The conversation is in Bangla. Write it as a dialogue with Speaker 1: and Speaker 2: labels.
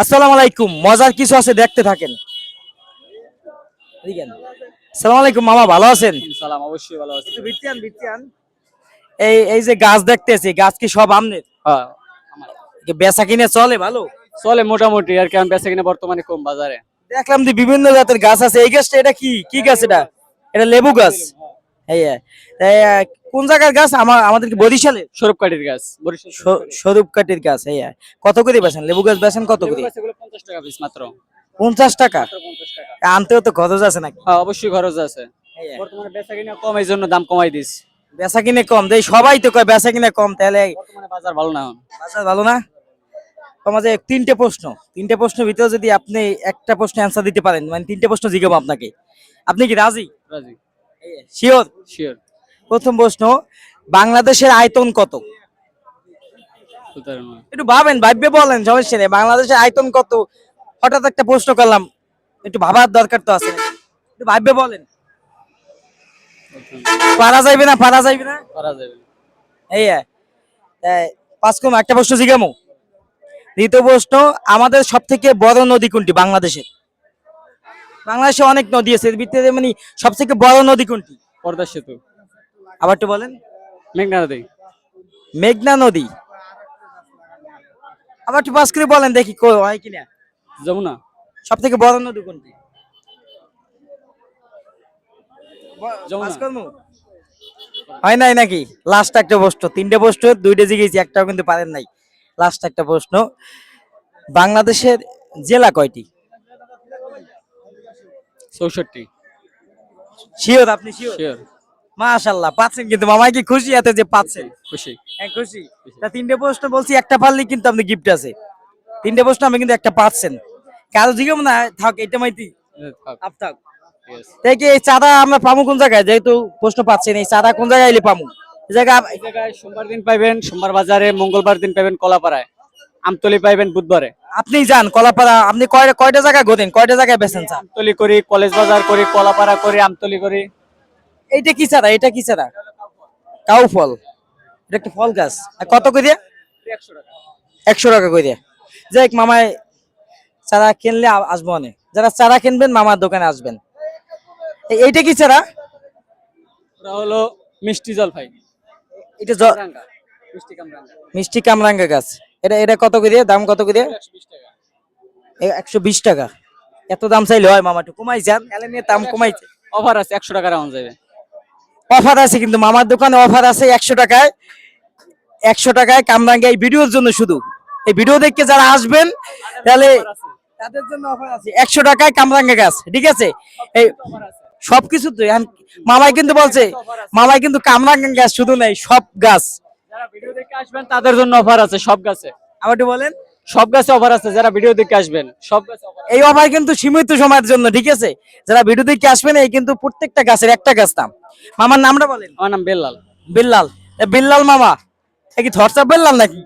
Speaker 1: আসসালামু আলাইকুম, মজার কিছু আছে দেখতে থাকেন। এদিকে আন। আসসালামু আলাইকুম মামা, ভালো আছেন?
Speaker 2: সালাম, অবশ্যই ভালো আছি।
Speaker 1: একটু ভিত্তি আন, ভিত্তি আন। এই এই যে গাছ দেখতেছি, গাছ কি সব আমনের?
Speaker 2: হ্যাঁ,
Speaker 1: বেচা কিনে চলে ভালো?
Speaker 2: চলে মোটামুটি আর কি। আমি বেচা কিনা বর্তমানে কম বাজারে।
Speaker 1: দেখলাম যে বিভিন্ন জাতের গাছ আছে। এই গাছটা এটা কি কি গাছ এটা? এটা লেবু গাছ। এই এই, কোন জায়গার গাছ? আমাদের কি বরিশালে?
Speaker 2: স্বরূপকাঠির গাছ, বরিশাল
Speaker 1: স্বরূপকাঠির গাছ। এই কত করে বেচেন লেবু গাছ? বেচেন কত
Speaker 2: লেবু
Speaker 1: করে?
Speaker 2: গাছ এগুলো 50 টাকা পিস মাত্র।
Speaker 1: 50 টাকা?
Speaker 2: মাত্র 50 টাকা।
Speaker 1: আনতেও তো খরচ আছে নাকি?
Speaker 2: হ্যাঁ, অবশ্যই খরচ আছে।
Speaker 1: এই
Speaker 2: বর্তমানে বেচা কিনা কম, এই জন্য দাম কমাই দিস।
Speaker 1: বেচা কিনে কম দেই, সবাই তো কয় বেচা কিনে কম, তাহলে
Speaker 2: বর্তমানে বাজার ভালো না এখন।
Speaker 1: বাজার ভালো না? তোমাদের তিনটে প্রশ্ন ভিতরে যদি আপনি একটা প্রশ্ন অ্যান্সার দিতে পারেন, মানে তিনটে প্রশ্ন জিজ্ঞাসা আপনাকে, আপনি কি রাজি?
Speaker 2: রাজি।
Speaker 1: শিওর?
Speaker 2: শিওর।
Speaker 1: প্রথম প্রশ্ন, বাংলাদেশের আয়তন কত?
Speaker 2: সুতরাং
Speaker 1: একটু ভাবেন, ভাববে বলেন, সমস্যা নেই। বাংলাদেশের আয়তন কত? হঠাৎ একটা প্রশ্ন করলাম, একটু ভাবার দরকার তো আছে, একটু ভাববে বলেন। পারা যাইবে না? পারা যাইবে না?
Speaker 2: করা যাবে।
Speaker 1: এই পাঁচ কম একটা প্রশ্ন জিজ্ঞামু। দ্বিতীয় প্রশ্ন, আমাদের সব থেকে বড় নদী কোনটি বাংলাদেশের? বাংলাদেশে অনেক নদী আছে, এর ভিতরে মানে সব থেকে বড় নদী কোনটি?
Speaker 2: পর্দা সেতু।
Speaker 1: আবার একটু বলেন।
Speaker 2: মেঘনা নদী।
Speaker 1: মেঘনা নদী। আবার একটু পাস করে বলেন দেখি হয় কিনা।
Speaker 2: যমুনা।
Speaker 1: সব থেকে বড় নদী কোনটি?
Speaker 2: যমুনা।
Speaker 1: পাস করবো? হয় নাই নাকি? লাস্ট একটা প্রশ্ন, তিনটে প্রশ্ন দুইটা জিগেছি, একটাও কিন্তু পারেন নাই। লাস্ট একটা প্রশ্ন, বাংলাদেশের জেলা কয়টি?
Speaker 2: 64।
Speaker 1: শিওর? আপনি শিওর?
Speaker 2: শিওর।
Speaker 1: মাশাআল্লাহ, পাচ্ছেন কিন্তু। মামাই কি খুশি এতে যে পাচ্ছেন?
Speaker 2: খুশি।
Speaker 1: হ্যাঁ খুশি। তা তিনটে প্রশ্ন বলছি, একটা পারলেই কিন্তু আপনি গিফট আছে। তিনটে প্রশ্ন আমি কিন্তু একটা পাচ্ছেন। কারো জিজ্ঞাসা না থাক, এটা মাইতি আপ থাক। তাই কি এই চাঁদা আমরা পামু কোন জায়গায়? যেহেতু প্রশ্ন পাচ্ছেন, এই চাঁদা কোন জায়গায় এলে পামু? এই
Speaker 2: এই জায়গায় সোমবার দিন পাইবেন সোমবার বাজারে, মঙ্গলবার দিন পাইবেন কলাপাড়ায়, আমতলি পাইবেন বুধবারে।
Speaker 1: আপনি যান কলাপাড়া, আপনি কয়টা কয়টা জায়গায় ঘোরেন, কয়টা জায়গায় বেচেন চা?
Speaker 2: আমতলি করি, কলেজ বাজার করি, কলাপাড়া করি, আমতলি করি।
Speaker 1: এইটা কি চারা? এটা কি চারা? কাউ ফল? এটা একটা ফল গাছ। আর কত করে?
Speaker 2: 100 টাকা।
Speaker 1: 100 টাকা করে। যাই হোক, মামায় চারা কিনলে আসবো অনেক। যারা চারা কিনবেন মামার দোকানে আসবেন। এইটা কি চারা?
Speaker 2: ওরা হলো মিষ্টি জলপাই।
Speaker 1: এটা
Speaker 2: কামরাঙ্গা। মিষ্টি কামরাঙ্গা।
Speaker 1: মিষ্টি কামরাঙ্গা গাছ। এটা এটা কত করে? দাম কত করে?
Speaker 2: 120 টাকা।
Speaker 1: 120 টাকা। এত দাম চাইলে হয় মামা? একটু কমাই যান, এলে নিয়ে দাম কমাইছে।
Speaker 2: অফার আছে, 100 টাকা রাউন্ড যাবে।
Speaker 1: অফার আছে কিন্তু মামার দোকানে, অফার আছে 100 টাকায়। 100 টাকায় কামরাঙ্গা, এই ভিডিওর জন্য শুধু। এই ভিডিও দেখে যারা আসবেন তাহলে তাদের জন্য অফার আছে 100 টাকায় কামরাঙ্গা গাছ, ঠিক আছে? এই সবকিছু তো মামাই কিন্তু বলছে, মামাই কিন্তু কামরাঙ্গা গাছ শুধু নেই, সব গাছ।
Speaker 2: যারা ভিডিও দেখে আসবেন তাদের জন্য অফার আছে সব গাছে।
Speaker 1: আবার একটু বলেন।
Speaker 2: সব গাছে অফার আছে, যারা ভিডিও দেখে আসবেন সব গাছে অফার আছে।
Speaker 1: এই অফার কিন্তু সীমিত সময়ের জন্য, ঠিক আছে? যারা ভিডিও দেখে আসবেন, এই কিন্তু প্রত্যেকটা গাছের একটা গাছ দাম। মামার নামটা বলেন।
Speaker 2: আমার নাম বেল্লাল।
Speaker 1: বিল্লাল। বিল্লাল মামা, এ কি ধরছা বিল্লাল নাকি?